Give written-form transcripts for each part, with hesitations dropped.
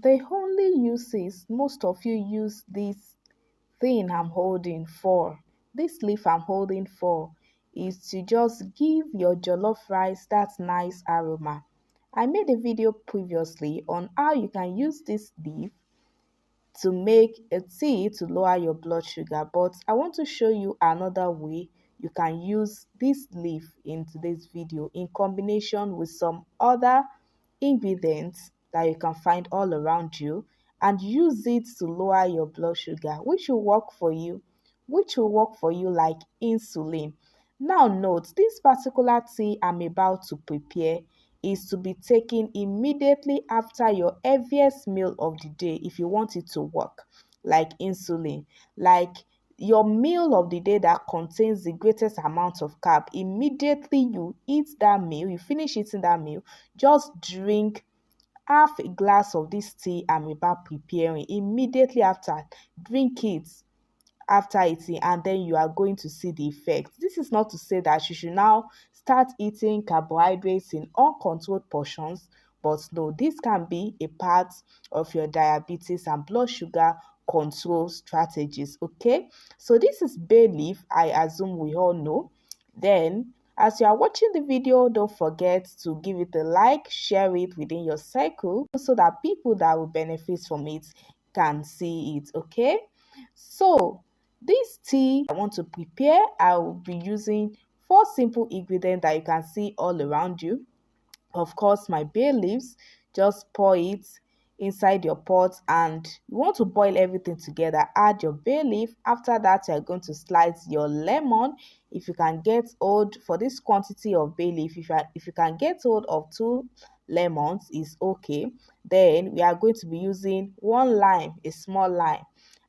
The only uses most of you use this thing I'm holding for, this leaf I'm holding for, is to just give your jollof rice that nice aroma. I made a video previously on how you can use this leaf to make a tea to lower your blood sugar, but I want to show you another way you can use this leaf in today's video in combination with some other ingredients that you can find all around you, and use it to lower your blood sugar, which will work for you, like insulin. Now note, this particular tea I'm about to prepare is to be taken immediately after your heaviest meal of the day if you want it to work, like insulin, like your meal of the day that contains the greatest amount of carb. Immediately you eat that meal, you finish eating that meal, just drink half a glass of this tea I'm about preparing. Immediately after, drink it after eating, and then you are going to see the effect. This is not to say that you should now start eating carbohydrates in uncontrolled portions, but no, this can be a part of your diabetes and blood sugar control strategies. Okay, so this is bay leaf, I assume we all know. Then as you are watching the video, don't forget to give it a like, share it within your circle so that people that will benefit from it can see it. Okay, so this tea I want to prepare, I will be using four simple ingredients that you can see all around you. Of course, my bay leaves, just pour it inside your pot, and you want to boil everything together. Add your bay leaf. After that, you're going to slice your lemon. If you can get hold for this quantity of bay leaf, if you can get hold of two lemons, is okay. Then we are going to be using one lime, a small lime.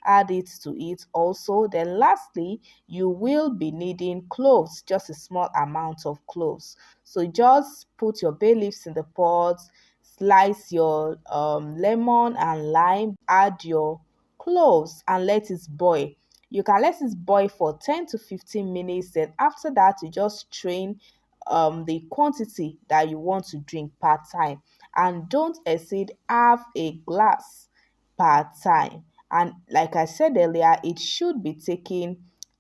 Add it to it also. Then lastly, you will be needing cloves, just a small amount of cloves. So just put your bay leaves in the pot, slice your lemon and lime, add your cloves and let it boil. You can let it boil for 10 to 15 minutes. Then after that, you just strain the quantity that you want to drink per time, and don't exceed half a glass per time. And like I said earlier, it should be taken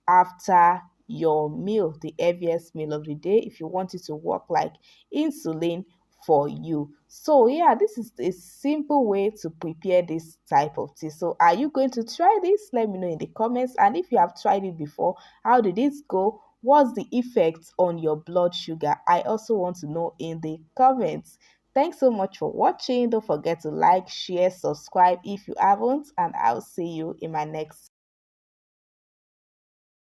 after your meal, the heaviest meal of the day, if you want it to work like insulin for you. So yeah, this is a simple way to prepare this type of tea. So are you going to try this? Let me know in the comments. And if you have tried it before, how did it go? What's the effect on your blood sugar? I also want to know in the comments. Thanks so much for watching. Don't forget to like, share, subscribe if you haven't, and I'll see you in my next